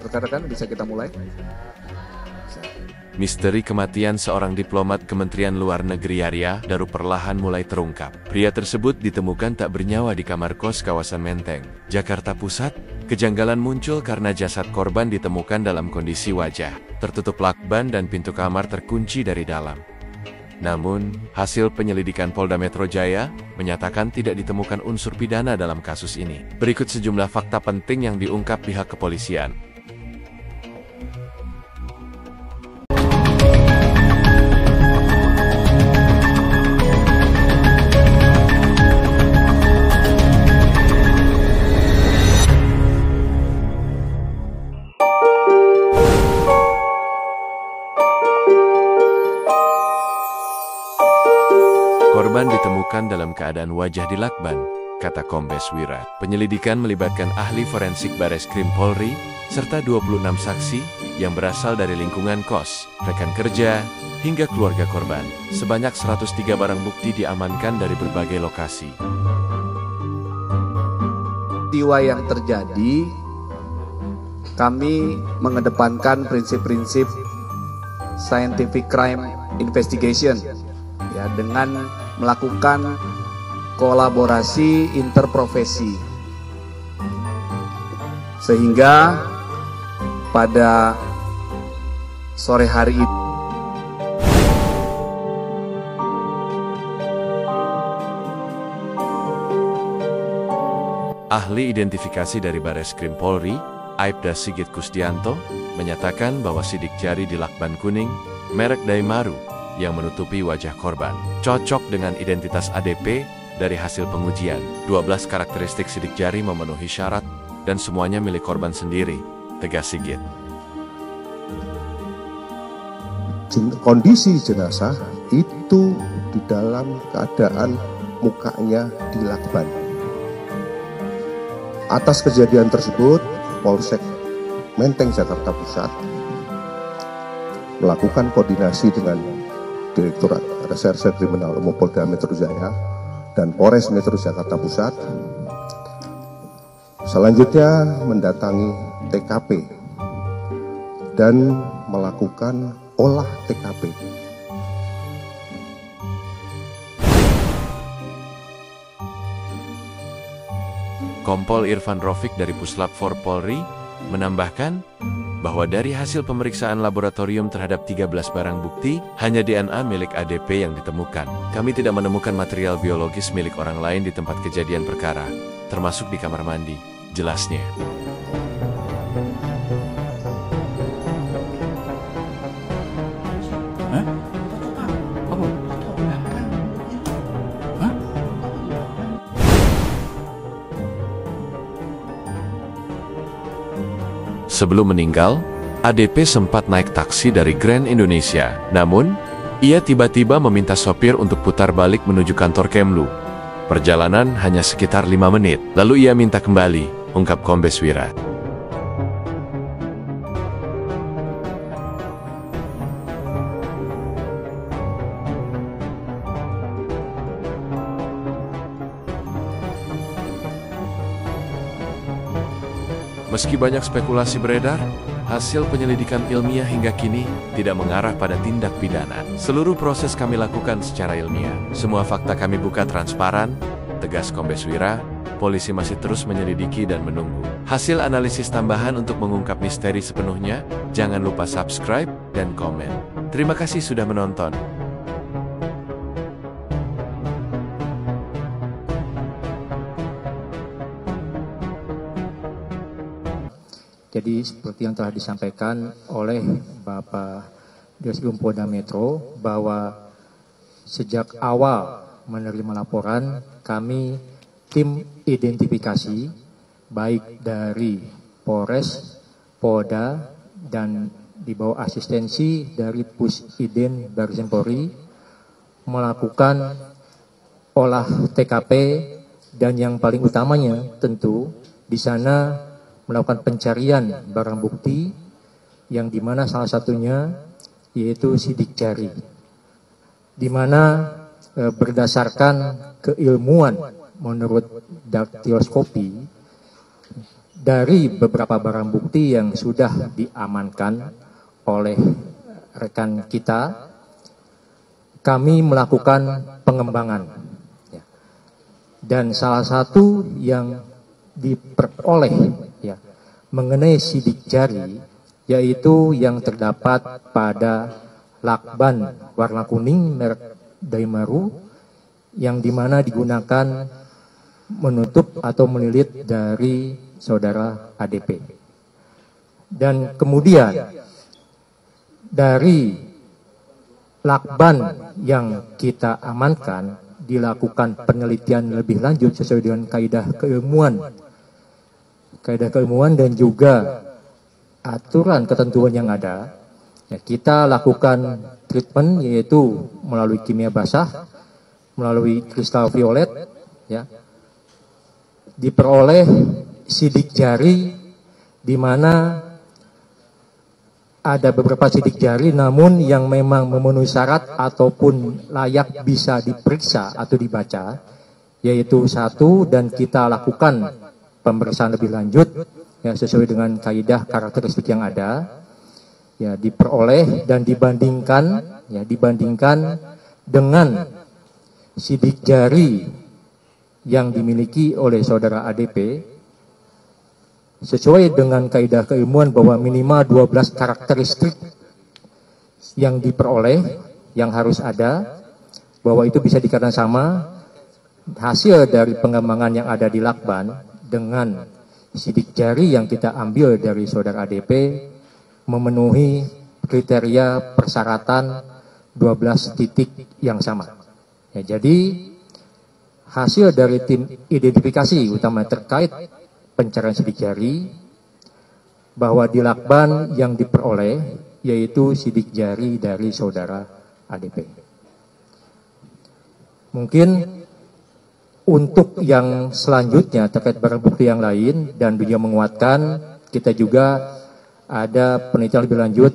Rekan-rekan bisa kita mulai. Misteri kematian seorang diplomat Kementerian Luar Negeri Arya Daru perlahan mulai terungkap. Pria tersebut ditemukan tak bernyawa di kamar kos kawasan Menteng, Jakarta Pusat. Kejanggalan muncul karena jasad korban ditemukan dalam kondisi wajah tertutup lakban dan pintu kamar terkunci dari dalam. Namun, hasil penyelidikan Polda Metro Jaya menyatakan tidak ditemukan unsur pidana dalam kasus ini. Berikut sejumlah fakta penting yang diungkap pihak kepolisian. Korban ditemukan dalam keadaan wajah di lakban, kata Kombes Wira. Penyelidikan melibatkan ahli forensik Bareskrim Polri, serta 26 saksi yang berasal dari lingkungan kos, rekan kerja, hingga keluarga korban. Sebanyak 103 barang bukti diamankan dari berbagai lokasi. Peristiwa yang terjadi, kami mengedepankan prinsip-prinsip scientific crime investigation, ya, dengan melakukan kolaborasi interprofesi, sehingga pada sore hari ini ahli identifikasi dari Bareskrim Polri, Aibda Sigit Kusdianto, menyatakan bahwa sidik jari di lakban kuning, merek Daimaru, yang menutupi wajah korban cocok dengan identitas ADP dari hasil pengujian. 12 karakteristik sidik jari memenuhi syarat dan semuanya milik korban sendiri, tegas Sigit. Kondisi jenazah itu di dalam keadaan mukanya dilakban. Atas kejadian tersebut, Polsek Menteng Jakarta Pusat melakukan koordinasi dengan Direktorat Reserse Kriminal Umum Polda Metro Jaya dan Polres Metro Jakarta Pusat. Selanjutnya mendatangi TKP dan melakukan olah TKP. Kompol Irfan Rofik dari Puslap 4 Polri menambahkan bahwa dari hasil pemeriksaan laboratorium terhadap 13 barang bukti, hanya DNA milik ADP yang ditemukan. Kami tidak menemukan material biologis milik orang lain di tempat kejadian perkara, termasuk di kamar mandi, jelasnya. Sebelum meninggal, ADP sempat naik taksi dari Grand Indonesia. Namun, ia tiba-tiba meminta sopir untuk putar balik menuju kantor Kemlu. Perjalanan hanya sekitar 5 menit, lalu ia minta kembali, ungkap Kombes Wira. Meski banyak spekulasi beredar, hasil penyelidikan ilmiah hingga kini tidak mengarah pada tindak pidana. Seluruh proses kami lakukan secara ilmiah. Semua fakta kami buka transparan, tegas Kombes Wira. Polisi masih terus menyelidiki dan menunggu hasil analisis tambahan untuk mengungkap misteri sepenuhnya. Jangan lupa subscribe dan komen. Terima kasih sudah menonton. Jadi seperti yang telah disampaikan oleh Bapak Direskrim Polda Metro bahwa sejak awal menerima laporan kami tim identifikasi baik dari Polres, Polda dan di bawah asistensi dari Pusidin Bareskrim Polri melakukan olah TKP dan yang paling utamanya tentu di sana melakukan pencarian barang bukti yang dimana salah satunya yaitu sidik jari, dimana berdasarkan keilmuan menurut daktiloskopi dari beberapa barang bukti yang sudah diamankan oleh rekan kita, kami melakukan pengembangan. Ya. Dan salah satu yang diperoleh ya, mengenai sidik jari, yaitu yang terdapat pada lakban warna kuning merek Daimaru, yang dimana digunakan menutup atau melilit dari saudara ADP. Dan kemudian dari lakban yang kita amankan dilakukan penelitian lebih lanjut sesuai dengan kaidah keilmuan dan juga aturan ketentuan yang ada. Ya, kita lakukan treatment yaitu melalui kimia basah, melalui kristal violet, ya, diperoleh sidik jari di mana ada beberapa sidik jari namun yang memang memenuhi syarat ataupun layak bisa diperiksa atau dibaca, yaitu satu, dan kita lakukan pemeriksaan lebih lanjut ya, sesuai dengan kaidah karakteristik yang ada, ya, diperoleh dan dibandingkan dengan sidik jari yang dimiliki oleh saudara ADP sesuai dengan kaidah keilmuan bahwa minimal 12 karakteristik yang diperoleh yang harus ada, bahwa itu bisa dikatakan sama hasil dari pengembangan yang ada di lakban dengan sidik jari yang kita ambil dari saudara ADP memenuhi kriteria persyaratan 12 titik yang sama. Ya, jadi hasil dari tim identifikasi utama terkait pencarian sidik jari bahwa di lakban yang diperoleh yaitu sidik jari dari saudara ADP. Mungkin untuk yang selanjutnya terkait barang bukti yang lain dan beliau menguatkan, kita juga ada penelitian lebih lanjut